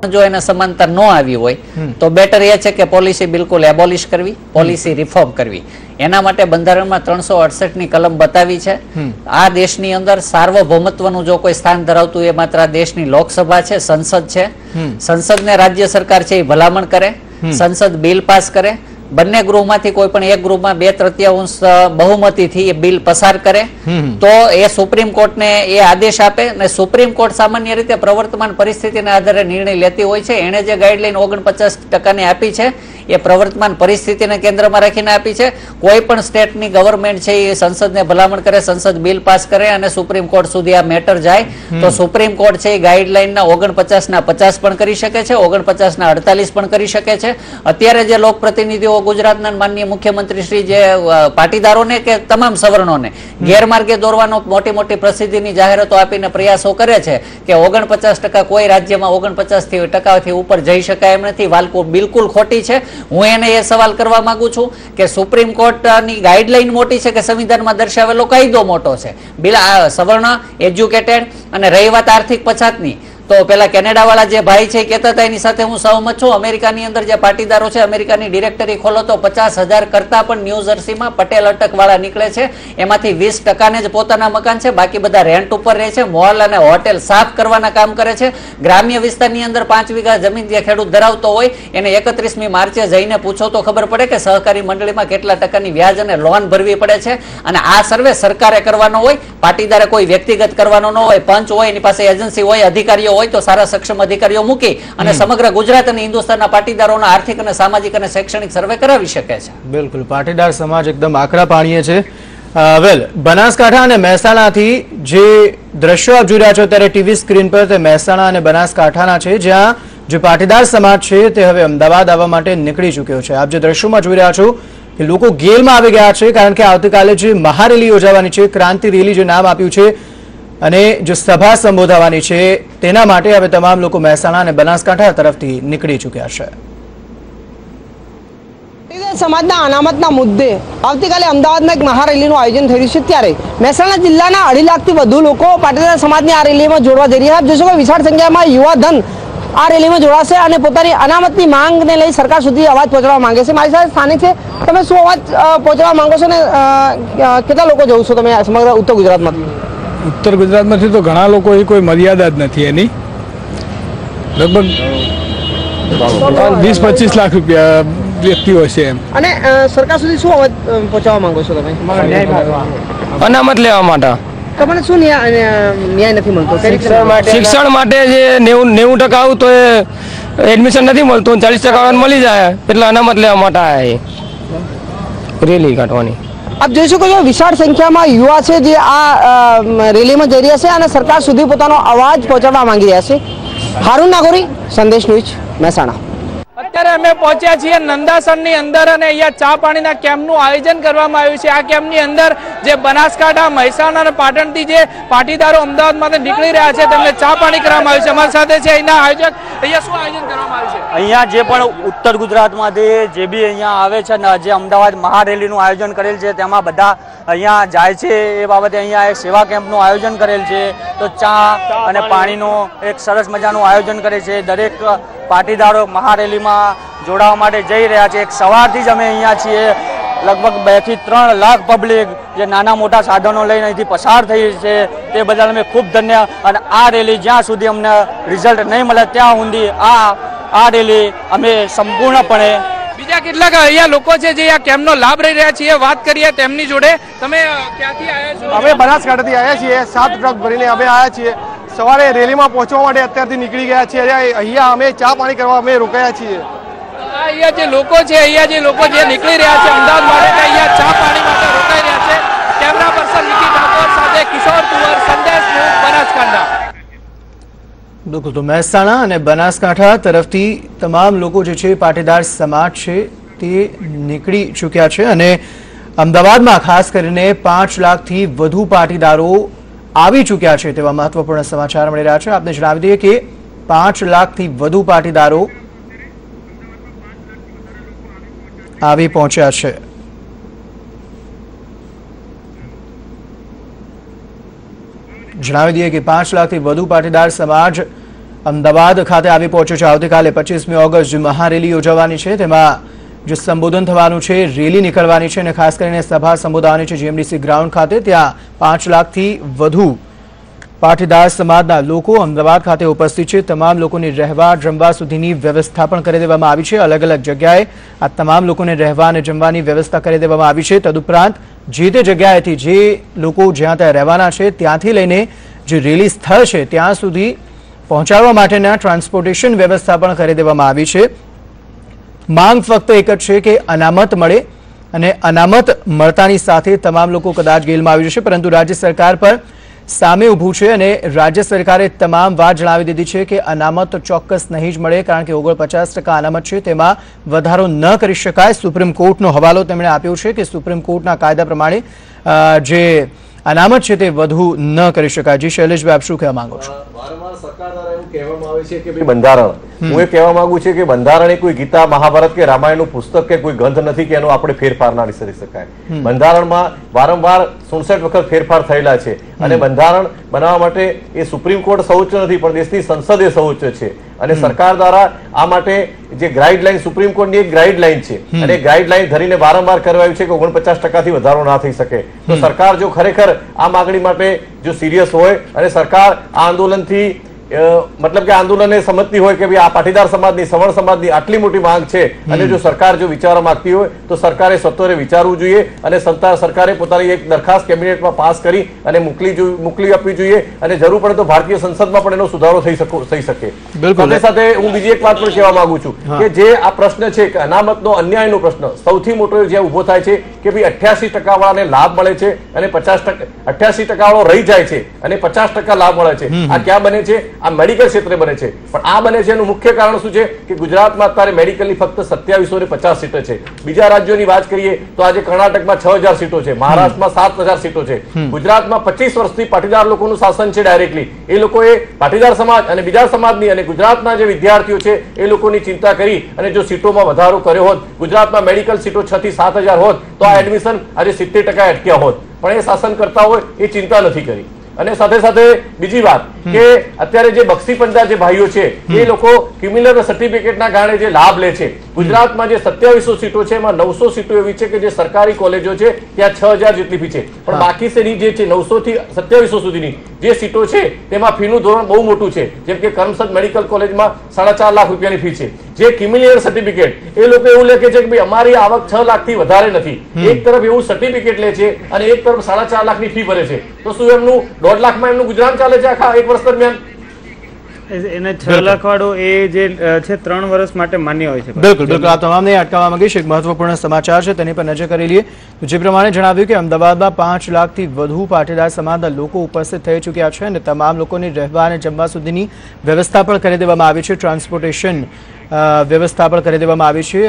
જો એને સમાંતર ન આવી હોય તો બેટર એ છે કે પોલિસી બિલકુલ એબોલિશ કરવી, પોલિસી રિફોર્મ કરવી. એના માટે બંધારણમાં 368ની કલમ બતાવી છે. આ દેશની અંદર સાર્વભૌમત્વનું જો કોઈ સ્થાન ધરાવતું એ માત્ર આ દેશની લોકસભા છે, સંસદ છે. સંસદને રાજ્ય સરકાર છે એ ભલામણ કરે, સંસદ બિલ પાસ કરે, બંને ગૃહમાંથી કોઈ પણ એક ગૃહમાં 2/3 બહુમતીથી એ બિલ પસાર કરે તો એ સુપ્રીમ કોર્ટને એ આદેશ આપે અને સુપ્રીમ કોર્ટ સામાન્ય રીતે પ્રવર્તમાન પરિસ્થિતિના આધારે નિર્ણય લેતી હોય છે. એને જે ગાઈડલાઈન 49% આપી છે એ પ્રવર્તમાન પરિસ્થિતિને કેન્દ્રમાં રાખીને આપી છે. કોઈ પણ સ્ટેટની ગવર્મેન્ટ છે એ સંસદને ભલામણ કરે, સંસદ બિલ પાસ કરે અને સુપ્રીમ કોર્ટ સુધી આ મેટર જાય તો સુપ્રીમ કોર્ટ છે એ ગાઈડલાઈનના 49ના 50 પણ કરી શકે છે, 49ના 48 પણ કરી શકે છે. અત્યારે જે લોકપ્રતિનિધિઓ ગુજરાતના માનનીય મુખ્યમંત્રી શ્રી જે પાટીદારોને કે તમામ સવર્ણોને ગેરમાર્ગે દોરવાનો મોટી મોટી પ્રસિદ્ધિની જાહેરાતો આપીને પ્રયાસો કરે છે કે 49% કોઈ રાજ્યમાં 49% ઉપર જઈ શકાય એમ નથી. વાલકુલ બિલકુલ ખોટી છે. હું એને એ સવાલ કરવા માંગુ છું કે સુપ્રીમ કોર્ટની ગાઈડલાઈન મોટી છે કે સંવિધાનમાં દર્શાવેલો કાયદો મોટો છે? સવર્ણ, એજ્યુકેટેડ અને રહી વાત આર્થિક પછાતની તો પેલા કેનેડા વાળા જે ભાઈ છે કહેતા હતા એની સાથે હું સહમત છું. અમેરિકાની અંદર જે પાટીદારો છે, અમેરિકાની ડિરેક્ટરી ખોલો તો 50,000 કરતા પણ ન્યૂ જર્સીમાં પટેલ અટક વાળા નીકળે છે. એમાંથી 20% જ પોતાના મકાન છે, બાકી બધા રેન્ટ ઉપર રહે છે. મોલ અને હોટેલ સાફ કરવાના કામ કરે છે. ગ્રામ્ય વિસ્તારની અંદર 5 વીઘા જમીન જે ખેડૂત ધરાવતો હોય એને 31મી માર્ચે જઈને પૂછો તો ખબર પડે કે સહકારી મંડળીમાં કેટલા ટકાની વ્યાજ અને લોન ભરવી પડે છે. અને આ સર્વે સરકારે કરવાનો હોય, પાટીદારે કોઈ વ્યક્તિગત કરવાનો ન હોય. પંચ હોય, એની પાસે એજન્સી હોય, અધિકારીઓ હોય તો સારા સક્ષમ અધિકારીઓ મૂકી અને સમગ્ર ગુજરાત અને હિન્દુસ્તાનના પાટીદારોના આર્થિક અને સામાજિક અને શૈક્ષણિક સર્વે કરાવી શકે છે. બિલકુલ, પાટીદાર સમાજ એકદમ આકરા પાણીએ છે. વેલ, બનાસકાંઠા અને મહેસાણાથી જે દ્રશ્યો આપ જોઈ રહ્યા છો ત્યારે ટીવી સ્ક્રીન પર તે મહેસાણા અને બનાસકાંઠાના છે, જ્યાં જે પાટીદાર સમાજ છે તે હવે અમદાવાદ આવવા માટે નીકળી ચૂક્યો છે. આપ જે દ્રશ્યોમાં જોઈ રહ્યા છો કે લોકો ગેલમાં આવી ગયા છે, કારણ કે આવતીકાલે જે મહારેલી યોજાવાની છે, ક્રાંતિ રેલી જે નામ આપ્યું છે, અને જે સભા સંબોધાવાની છે તેના માટે હવે તમામ લોકો મહેસાણા અને બનાસકાંઠા તરફથી નીકળી ચૂક્યા છે. સમાજના અનામતના મુદ્દે આવતીકાલે અમદાવાદમાં એક મહારેલીનું આયોજન થઈ રહ્યું છે, ત્યારે મહેસાણા જિલ્લાના 2.5 લાખથી વધુ લોકો પાટીદાર સમાજની આ રેલીમાં જોડવા જઈ રહ્યા છે. જોશો કે વિશાળ સંખ્યામાં યુવાધન આ રેલીમાં જોડાશે અને પોતાની અનામતની માંગને લઈ સરકાર સુધી અવાજ પહોંચાડવા માંગે છે. મારી સાથે સ્થાનિક છે. તમે શું અવાજ પહોંચાડવા માંગો છો ને કેટલા લોકો જવું છો તમે સમગ્ર ઉત્તર ગુજરાતમાંથી? ઉત્તર ગુજરાતમાંથી તો ઘણા લોકો, એ કોઈ મર્યાદા જ નથી એની. લગભગ 20-25 લાખ રૂપિયા વ્યક્તિઓ છે એમ. અને સરકાર સુધી શું અવાજ પહોંચાડવા માંગો છો તમે? અનામત લેવા માટે. તમને શું ન્યાય નથી મળતો? શિક્ષણ માટે જે 90% આવું તો એડમિશન નથી મળતું, 40% મળી જાય એટલે અનામત લેવા માટે આવ્યા રેલી કાઢવાની. આપ જોઈ શકો છો વિશાળ સંખ્યામાં યુવા છે જે આ રેલીમાં જઈ રહ્યા છે અને સરકાર સુધી પોતાનો અવાજ પહોંચાડવા માંગી રહ્યા છે. હારૂન નાગોરી, સંદેશ ન્યૂઝ, મહેસાણા. અત્યારે અમે પહોંચ્યા છીએ નંદાસરની અંદર અને અહીંયા ચા પાણીના કેમ્પનું આયોજન કરવામાં આવ્યું છે. આ કેમ્પની અંદર જે બનાસકાંઠા, મહેસાણા અને પાટણથી જે પાટીદારો અમદાવાદમાંથી નીકળી રહ્યા છે તેમને ચા પાણી કરવામાં આવ્યું છે. અમારી સાથે છે અહીંના આયોજક. અહીંયા શું આયોજન કરવામાં આવ્યું છે? અહીંયા જે પણ ઉત્તર ગુજરાતમાંથી જે બી અહીંયા આવે છે ને, જે અમદાવાદ મહારેલીનું આયોજન કરેલ છે તેમાં બધા અહીંયા જાય છે. એ બાબતે અહીંયા એક સેવા કેમ્પનું આયોજન કરેલ છે. તો ચા અને પાણીનું એક સરસ મજાનું આયોજન કરે છે. દરેક પાટીદારો મહારેલીમાં જોડાવા માટે જઈ રહ્યા છે. એક સવારથી જ અમે અહીંયા છીએ. લગભગ 2 થી 3 લાખ પબ્લિક જે નાના મોટા સાધનો લઈને અહીંથી પસાર થઈ છે, તે બદલ અમે ખૂબ ધન્ય. અને આ રેલી જ્યાં સુધી અમને રિઝલ્ટ નહીં મળે ત્યાં સુધી આ રેલી અમે સંપૂર્ણપણે. બીજા કેટલાક અહીંયા લોકો છે જે આ કેમ્પનો લાભ લઈ રહ્યા છીએ, વાત કરીએ તેમની જોડે. તમે ક્યાંથી આવ્યા છો? અમે બનાસકાંઠાથી આવ્યા છીએ. 7 ટ્રક ભરીને અમે આવ્યા છીએ. સવારે રેલીમાં પહોંચવા માટે અત્યારથી નીકળી ગયા છીએ. અહીંયા અમે ચા પાણી કરવા અમે રોકાયા છીએ. અહીંયા જે લોકો છે, અહીંયા જે લોકો જે નીકળી રહ્યા છે અમદાવાદ માટે, અહીંયા ચા પાણી માટે રોકાઈ રહ્યા છે. કેમેરા પર્સન નિકી ઠાકોર સાથે કિશોર કુંવર, સંદેશ ન્યૂઝ, બનાસકાંઠા. બિલકુલ, તો મહેસાણા અને બનાસકાંઠા તરફથી તમામ લોકો જે છે પાટીદાર સમાજ છે તે નીકળી ચૂક્યા છે અને અમદાવાદમાં ખાસ કરીને 5 લાખથી વધુ પાટીદારો આવી ચૂક્યા છે તેવા મહત્વપૂર્ણ સમાચાર મળી રહ્યા છે. આપને જણાવી દઈએ કે 5 લાખથી વધુ પાટીદારો આવી પહોંચ્યા છે. જણાવી દઈએ કે 5 લાખથી વધુ પાટીદાર સમાજ અમદાવાદ ખાતે આવી પહોંચ્યો છે। આવતીકાલે 25મી ઓગસ્ટ જે મહારેલી યોજાવાની છે તેમાં જે સંબોધન થવાનું છે, રેલી નીકળવાની છે અને ખાસ કરીને સભા સંબોધવાની છે જીએમડીસી ગ્રાઉન્ડ ખાતે। ત્યાં 5 લાખથી વધુ પાટીદાર સમાજના લોકો અમદાવાદ ખાતે ઉપસ્થિત છે। તમામ લોકોની રહેવા જમવા સુધીની વ્યવસ્થા પણ કરી દેવામાં આવી છે। અલગ અલગ જગ્યાએ આ તમામ લોકોને રહેવા અને જમવાની વ્યવસ્થા કરી દેવામાં આવી છે। તદુપરાંત જે તે જગ્યાએથી જે લોકો જ્યાં ત્યાં રહેવાના છે ત્યાંથી લઈને જે રેલી સ્થળ છે ત્યાં સુધી પહોંચાડવા માટેના ટ્રાન્સપોર્ટેશન વ્યવસ્થા પણ કરી દેવામાં આવી છે। માંગ ફક્ત એક જ છે કે અનામત મળે અને અનામત મળતાની સાથે તમામ લોકો કદાચ ગેલમાં આવી જશે, પરંતુ રાજ્ય સરકાર પર સામે ઊભું છે અને રાજ્ય સરકારે તમામ વાત જણાવી દીધી છે કે અનામત ચોક્કસ નહીં જ મળે, કારણ કે 49% અનામત છે તેમાં વધારો ન કરી શકાય। સુપ્રીમ કોર્ટનો હવાલો તેમણે આપ્યો છે કે સુપ્રીમ કોર્ટના કાયદા પ્રમાણે જે અનામત છે તે વધુ ન કરી શકાય। જી શૈલેષભાઈ, આપ શું કહેવા માંગો છો? વારંવાર સરકાર દ્વારા એવું કહેવામાં આવે છે કે ભાઈ બંધારણ, હું એ કહેવા માંગુ છું કે બંધારણ એ કોઈ ગીતા, મહાભારત કે રામાયણનું પુસ્તક કે કોઈ ગ્રંથ નથી કે એનો આપણે ફેરફાર ના કરી શકાય। બંધારણમાં વારંવાર 67 વખત ફેરફાર થયેલા છે અને બંધારણ બનાવવા માટે એ સુપ્રીમ કોર્ટ સર્વોચ્ચ નથી પણ દેશની સંસદ એ સર્વોચ્ચ છે અને સરકાર દ્વારા આ માટે જે ગાઈડલાઈન સુપ્રીમ કોર્ટની એક ગાઈડલાઈન છે અને ગાઈડલાઈન ધરીને વારંવાર કહેવાયું છે કે 49% થી વધારો ના થઈ શકે। તો સરકાર જો ખરેખર આ માંગણી માટે જો સિરિયસ હોય અને સરકાર આ આંદોલનથી મતલબ કે આંદોલનને સમજતી હોય કે ભાઈ આ પાટીદાર સમાજની, સવર્ણ સમાજની આટલી મોટી માંગ છે અને જો સરકાર જો વિચારવા માંગતી હોય તો સરકારે સત્વરે વિચારવું જોઈએ અને સરકારે પોતાની એક દરખાસ્ત કેબિનેટમાં પાસ કરી અને મોકલી આપવી જોઈએ અને જરૂર પડે તો ભારતીય સંસદમાં પણ એનો સુધારો થઈ શકે। સાથે સાથે હું બીજી એક વાત પણ કહેવા માંગુ છું કે જે આ પ્રશ્ન છે કે અનામતનો અન્યાયનો પ્રશ્ન સૌથી મોટો જે ઉભો થાય છે કે ભાઈ 88% વાળાને લાભ મળે છે અને 88% વાળો રહી જાય છે અને 50% લાભ મળે છે। આ ક્યાં બને છે? આ મેડિકલ ક્ષેત્રે બને છે, પણ આ બને છે એનું મુખ્ય કારણ શું છે કે ગુજરાતમાં અત્યારે મેડિકલની ફક્ત 2750 સીટો છે। બીજા રાજ્યોની વાત કરીએ તો આજે કર્ણાટકમાં 6000 સીટો છે, મહારાષ્ટ્રમાં 7000 સીટો છે। ગુજરાતમાં 25 વર્ષથી પાટીદાર લોકોનું શાસન છે ડાયરેક્ટલી। એ લોકોએ પાટીદાર સમાજ અને બીજા સમાજની અને ગુજરાતના જે વિદ્યાર્થીઓ છે એ લોકોની ચિંતા કરી અને જો સીટોમાં વધારો કર્યો હોત, ગુજરાતમાં મેડિકલ સીટો 6 થી 7000 હોત તો આ એડમિશન આજે 70% અટક્યા હોત, પણ એ શાસન કરતા હોય એ ચિંતા નથી કરી। અને સાથે સાથે બીજી વાત કે અત્યારે જે બક્ષીપંથના જે ભાઈઓ છે એ લોકો ક્યુમ્યુલર સર્ટિફિકેટના કારણે જે લાભ લે છે, ગુજરાતમાં જે 2700 સીટો છે એમાં 900 સીટો એવી છે કે જે સરકારી કોલેજો છે ત્યાં 6000 જેટલી ફી છે, પણ બાકી જે છે 900 થી 2700 સુધીની જે સીટો છે તેમાં ફીનું ધોરણ બહુ મોટું છે। જેમ કે કરમસદ મેડિકલ કોલેજમાં 4.5 લાખ રૂપિયાની ફી છે। જે ક્યુમ્યુલર સર્ટિફિકેટ એ લોકો એવું લખે છે કે ભાઈ અમારી આવક 6 લાખથી વધારે નથી, એક તરફ એવું સર્ટિફિકેટ લે છે અને એક તરફ 4.5 લાખની ફી ભરે છે, તો શું એમનું 1.5 લાખમાં એમનું ગુજરાન ચાલે છે આખા એક વર્ષ દરમિયાન? એને 6 લાખ વાળો એ જે છે 3 વર્ષ માટે માન્ય હોય છે। બિલકુલ બિલકુલ, આ તમામને અટકાવવા માંગીશ। એક મહત્વપૂર્ણ સમાચાર છે તેની પર નજર કરી લઈએ। જે પ્રમાણે જણાવ્યું કે અમદાવાદમાં 5 લાખથી વધુ પાટીદાર સમાજના લોકો ઉપસ્થિત થઈ ચૂક્યા છે અને તમામ લોકોની રહેવા અને જમવા સુધીની વ્યવસ્થા પણ કરી દેવામાં આવી છે। ટ્રાન્સપોર્ટેશન વ્યવસ્થા પણ કરી દેવામાં આવી છે।